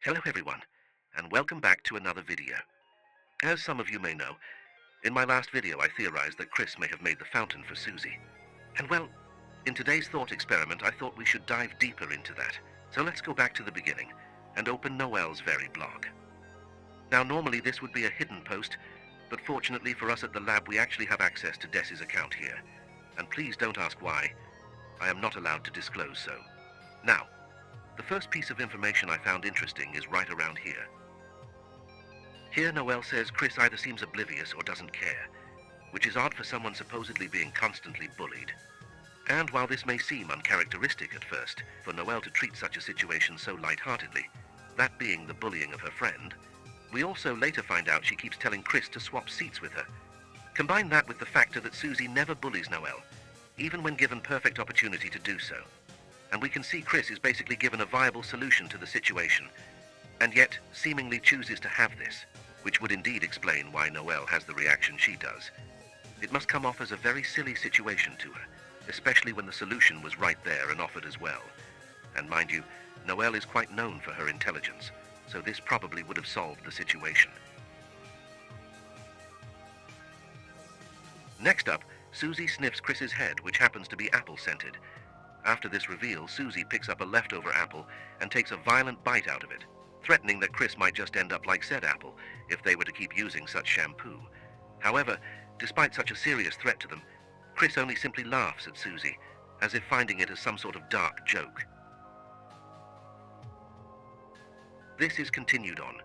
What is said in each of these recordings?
Hello everyone, and welcome back to another video. As some of you may know, in my last video I theorized that Kris may have made the fountain for Susie. And well, in today's thought experiment I thought we should dive deeper into that. So let's go back to the beginning and open Noelle's very blog. Now normally this would be a hidden post, but fortunately for us at the lab we actually have access to Des's account here. And please don't ask why. I am not allowed to disclose so. Now, the first piece of information I found interesting is right around here. Here Noelle says Kris either seems oblivious or doesn't care, which is odd for someone supposedly being constantly bullied. And while this may seem uncharacteristic at first, for Noelle to treat such a situation so lightheartedly, that being the bullying of her friend, we also later find out she keeps telling Kris to swap seats with her. Combine that with the factor that Susie never bullies Noelle, even when given perfect opportunity to do so. And we can see Kris is basically given a viable solution to the situation, and yet seemingly chooses to have this, which would indeed explain why Noelle has the reaction she does. It must come off as a very silly situation to her, especially when the solution was right there and offered as well. And mind you, Noelle is quite known for her intelligence, so this probably would have solved the situation. Next up, Susie sniffs Kris's head, which happens to be apple-scented. After this reveal, Susie picks up a leftover apple and takes a violent bite out of it, threatening that Kris might just end up like said apple if they were to keep using such shampoo. However, despite such a serious threat to them, Kris only simply laughs at Susie, as if finding it as some sort of dark joke. This is continued on,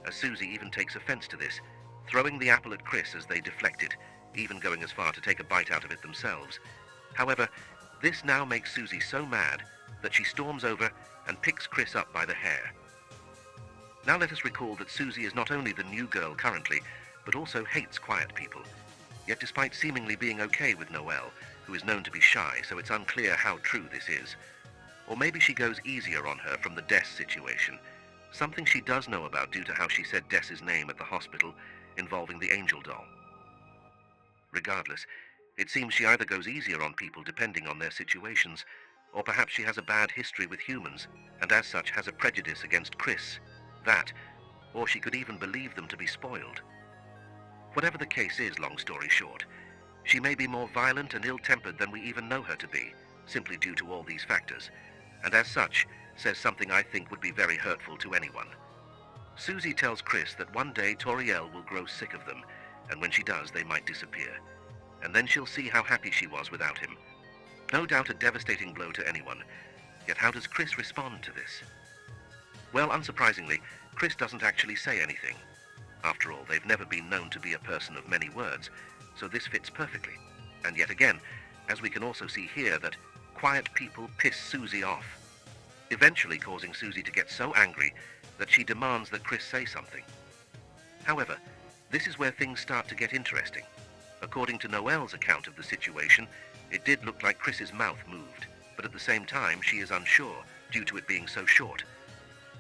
as Susie even takes offense to this, throwing the apple at Kris as they deflect it, even going as far to take a bite out of it themselves. However, this now makes Susie so mad that she storms over and picks Kris up by the hair. Now let us recall that Susie is not only the new girl currently, but also hates quiet people. Yet despite seemingly being okay with Noelle, who is known to be shy, so it's unclear how true this is. Or maybe she goes easier on her from the Des situation, something she does know about due to how she said Des's name at the hospital involving the angel doll. Regardless, it seems she either goes easier on people depending on their situations, or perhaps she has a bad history with humans, and as such has a prejudice against Kris. That, or she could even believe them to be spoiled. Whatever the case is, long story short, she may be more violent and ill-tempered than we even know her to be, simply due to all these factors, and as such, says something I think would be very hurtful to anyone. Susie tells Kris that one day Toriel will grow sick of them, and when she does, they might disappear. And then she'll see how happy she was without him. No doubt a devastating blow to anyone, yet how does Kris respond to this? Well, unsurprisingly, Kris doesn't actually say anything. After all, they've never been known to be a person of many words, so this fits perfectly. And yet again, as we can also see here, that quiet people piss Susie off, eventually causing Susie to get so angry that she demands that Kris say something. However, this is where things start to get interesting. According to Noelle's account of the situation, it did look like Kris's mouth moved, but at the same time she is unsure due to it being so short.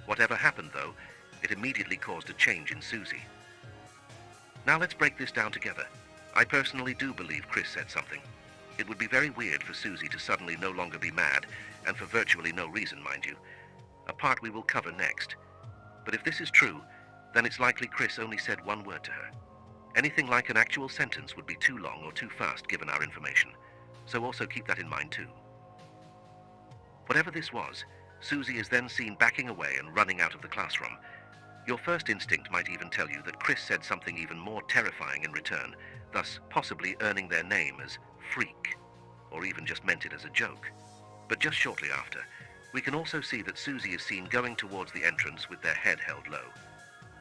Whatever happened though, it immediately caused a change in Susie. Now let's break this down together. I personally do believe Kris said something. It would be very weird for Susie to suddenly no longer be mad, and for virtually no reason, mind you. A part we will cover next. But if this is true, then it's likely Kris only said one word to her. Anything like an actual sentence would be too long or too fast given our information, so also keep that in mind too. Whatever this was, Susie is then seen backing away and running out of the classroom. Your first instinct might even tell you that Kris said something even more terrifying in return, thus possibly earning their name as Freak, or even just meant it as a joke. But just shortly after, we can also see that Susie is seen going towards the entrance with their head held low.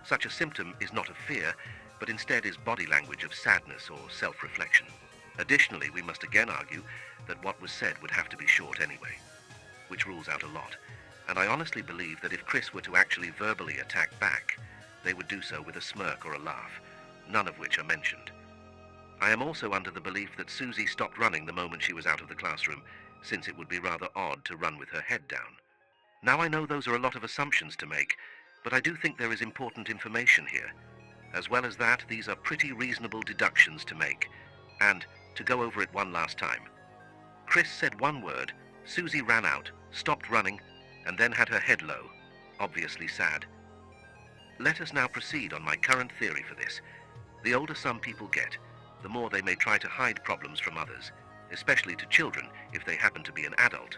Such a symptom is not of fear, but instead is body language of sadness or self-reflection. Additionally, we must again argue that what was said would have to be short anyway, which rules out a lot, and I honestly believe that if Kris were to actually verbally attack back, they would do so with a smirk or a laugh, none of which are mentioned. I am also under the belief that Susie stopped running the moment she was out of the classroom, since it would be rather odd to run with her head down. Now I know those are a lot of assumptions to make, but I do think there is important information here. As well as that, these are pretty reasonable deductions to make, and to go over it one last time. Kris said one word, Susie ran out, stopped running, and then had her head low, obviously sad. Let us now proceed on my current theory for this. The older some people get, the more they may try to hide problems from others, especially to children if they happen to be an adult,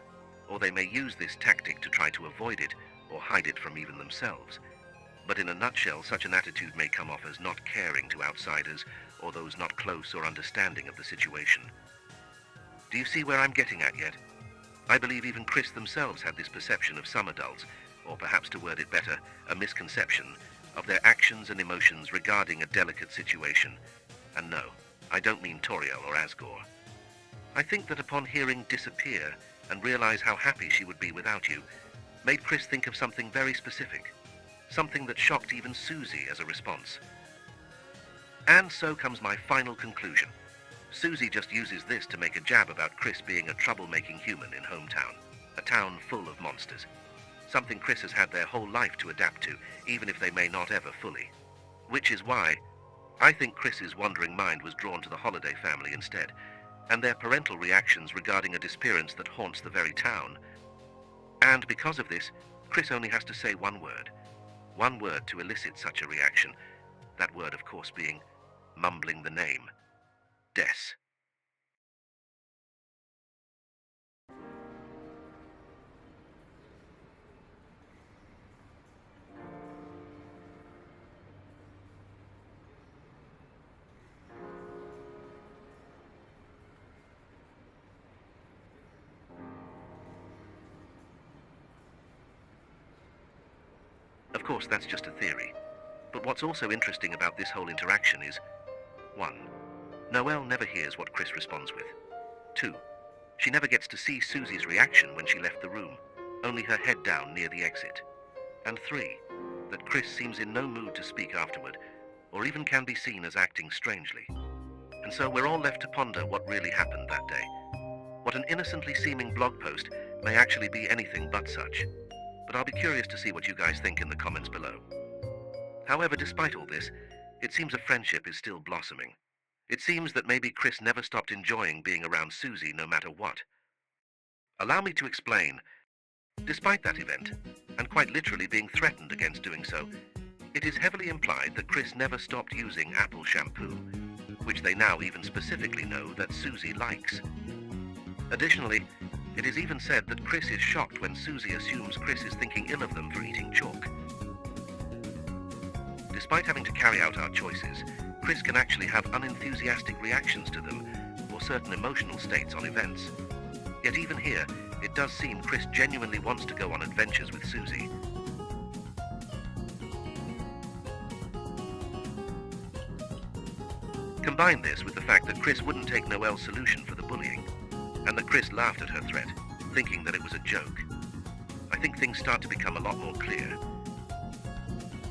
or they may use this tactic to try to avoid it or hide it from even themselves. But in a nutshell, such an attitude may come off as not caring to outsiders or those not close or understanding of the situation. Do you see where I'm getting at yet? I believe even Kris themselves had this perception of some adults, or perhaps to word it better, a misconception of their actions and emotions regarding a delicate situation. And no, I don't mean Toriel or Asgore. I think that upon hearing disappear and realize how happy she would be without you, made Kris think of something very specific, something that shocked even Susie as a response. And so comes my final conclusion. Susie just uses this to make a jab about Kris being a troublemaking human in hometown, a town full of monsters. Something Kris has had their whole life to adapt to, even if they may not ever fully. Which is why I think Kris's wandering mind was drawn to the Holiday family instead, and their parental reactions regarding a disappearance that haunts the very town. And because of this, Kris only has to say one word to elicit such a reaction, that word of course being mumbling the name, Des. Of course, that's just a theory. But what's also interesting about this whole interaction is, 1. Noelle never hears what Kris responds with. 2. She never gets to see Susie's reaction when she left the room, only her head down near the exit. And 3. That Kris seems in no mood to speak afterward, or even can be seen as acting strangely. And so we're all left to ponder what really happened that day. What an innocently seeming blog post may actually be anything but such. But I'll be curious to see what you guys think in the comments below. However, despite all this, it seems a friendship is still blossoming. It seems that maybe Kris never stopped enjoying being around Susie no matter what. Allow me to explain. Despite that event, and quite literally being threatened against doing so, it is heavily implied that Kris never stopped using apple shampoo, which they now even specifically know that Susie likes. Additionally, it is even said that Kris is shocked when Susie assumes Kris is thinking ill of them for eating chalk. Despite having to carry out our choices, Kris can actually have unenthusiastic reactions to them, or certain emotional states on events. Yet even here, it does seem Kris genuinely wants to go on adventures with Susie. Combine this with the fact that Kris wouldn't take Noelle's solution for the bullying, and that Kris laughed at her threat, thinking that it was a joke. I think things start to become a lot more clear.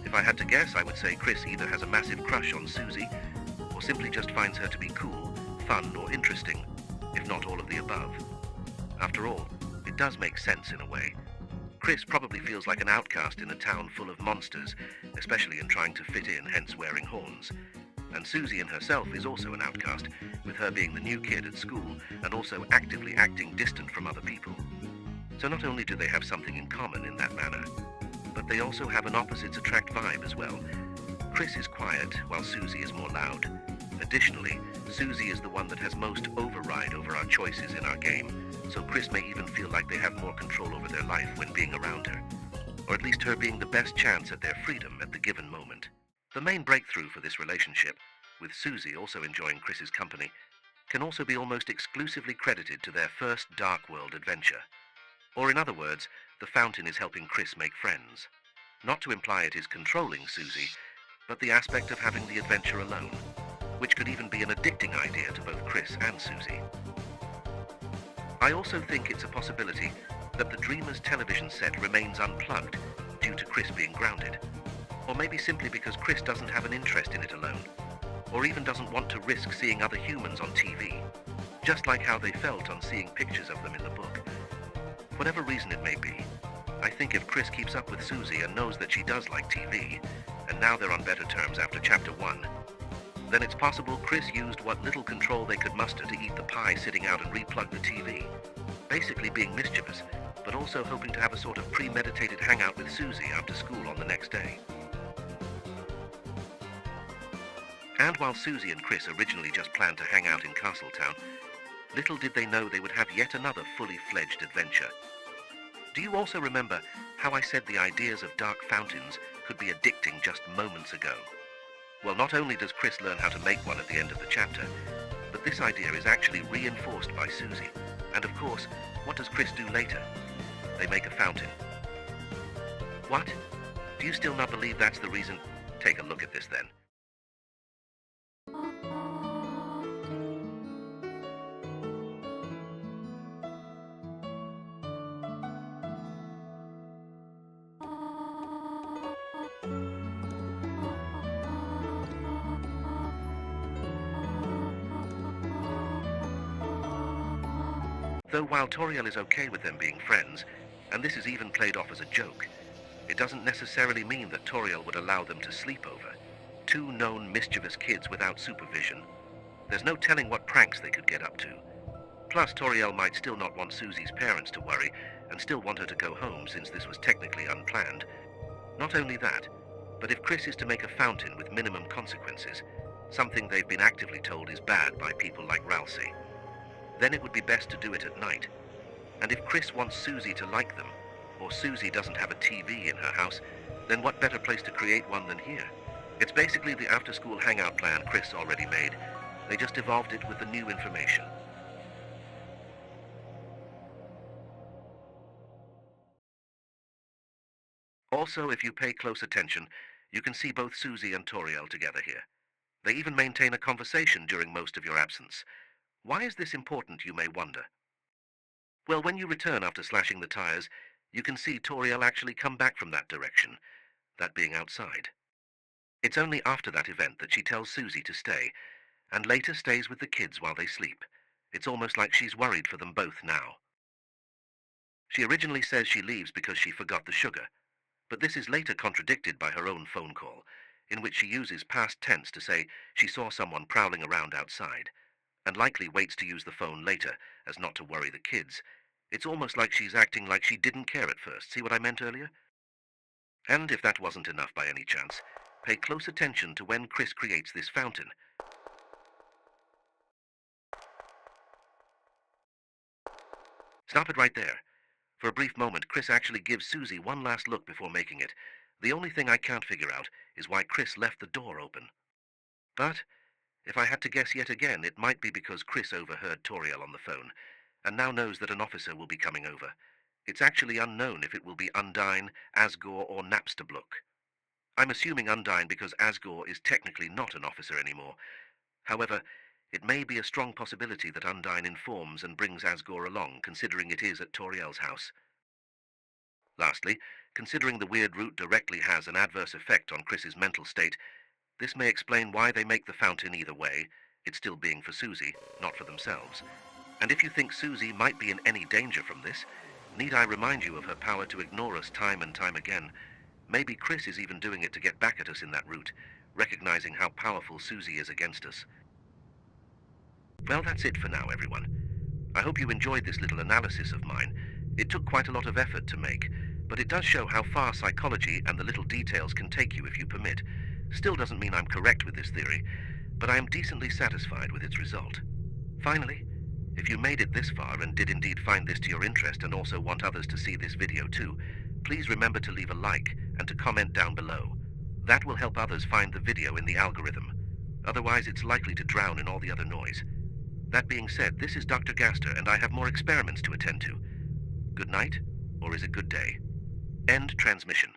If I had to guess, I would say Kris either has a massive crush on Susie, or simply just finds her to be cool, fun, or interesting, if not all of the above. After all, it does make sense in a way. Kris probably feels like an outcast in a town full of monsters, especially in trying to fit in, hence wearing horns. And Susie in herself is also an outcast, with her being the new kid at school and also actively acting distant from other people. So not only do they have something in common in that manner, but they also have an opposites attract vibe as well. Kris is quiet, while Susie is more loud. Additionally, Susie is the one that has most override over our choices in our game, so Kris may even feel like they have more control over their life when being around her, or at least her being the best chance at their freedom at the given moment. The main breakthrough for this relationship, with Susie also enjoying Kris's company, can also be almost exclusively credited to their first Dark World adventure. Or in other words, the fountain is helping Kris make friends. Not to imply it is controlling Susie, but the aspect of having the adventure alone, which could even be an addicting idea to both Kris and Susie. I also think it's a possibility that the Dreamers television set remains unplugged due to Kris being grounded, or maybe simply because Kris doesn't have an interest in it alone, or even doesn't want to risk seeing other humans on TV, just like how they felt on seeing pictures of them in the book. Whatever reason it may be, I think if Kris keeps up with Susie and knows that she does like TV, and now they're on better terms after Chapter 1, then it's possible Kris used what little control they could muster to eat the pie sitting out and replug the TV, basically being mischievous, but also hoping to have a sort of premeditated hangout with Susie after school on the next day. And while Susie and Kris originally just planned to hang out in Castletown, little did they know they would have yet another fully fledged adventure. Do you also remember how I said the ideas of dark fountains could be addicting just moments ago? Well, not only does Kris learn how to make one at the end of the chapter, but this idea is actually reinforced by Susie. And of course, what does Kris do later? They make a fountain. What? Do you still not believe that's the reason? Take a look at this then. Though while Toriel is okay with them being friends, and this is even played off as a joke, it doesn't necessarily mean that Toriel would allow them to sleep over. Two known mischievous kids without supervision. There's no telling what pranks they could get up to. Plus, Toriel might still not want Susie's parents to worry, and still want her to go home since this was technically unplanned. Not only that, but if Kris is to make a fountain with minimum consequences, something they've been actively told is bad by people like Ralsei, then it would be best to do it at night. And if Kris wants Susie to like them, or Susie doesn't have a TV in her house, then what better place to create one than here? It's basically the after-school hangout plan Kris already made. They just evolved it with the new information. Also, if you pay close attention, you can see both Susie and Toriel together here. They even maintain a conversation during most of your absence. Why is this important, you may wonder? Well, when you return after slashing the tires, you can see Toriel actually come back from that direction, that being outside. It's only after that event that she tells Susie to stay, and later stays with the kids while they sleep. It's almost like she's worried for them both now. She originally says she leaves because she forgot the sugar, but this is later contradicted by her own phone call, in which she uses past tense to say she saw someone prowling around outside, and likely waits to use the phone later, as not to worry the kids. It's almost like she's acting like she didn't care at first. See what I meant earlier? And if that wasn't enough by any chance, pay close attention to when Kris creates this fountain. Stop it right there. For a brief moment, Kris actually gives Susie one last look before making it. The only thing I can't figure out is why Kris left the door open. But if I had to guess yet again, it might be because Kris overheard Toriel on the phone, and now knows that an officer will be coming over. It's actually unknown if it will be Undyne, Asgore, or Napstablook. I'm assuming Undyne because Asgore is technically not an officer anymore. However, it may be a strong possibility that Undyne informs and brings Asgore along, considering it is at Toriel's house. Lastly, considering the weird route directly has an adverse effect on Kris's mental state, this may explain why they make the fountain either way, it still being for Susie, not for themselves. And if you think Susie might be in any danger from this, need I remind you of her power to ignore us time and time again? Maybe Kris is even doing it to get back at us in that route, recognizing how powerful Susie is against us. Well, that's it for now, everyone. I hope you enjoyed this little analysis of mine. It took quite a lot of effort to make, but it does show how far psychology and the little details can take you if you permit. Still doesn't mean I'm correct with this theory, but I am decently satisfied with its result. Finally, if you made it this far and did indeed find this to your interest and also want others to see this video too, please remember to leave a like and to comment down below. That will help others find the video in the algorithm. Otherwise, it's likely to drown in all the other noise. That being said, this is Dr. Gaster, and I have more experiments to attend to. Good night, or is it good day? End transmission.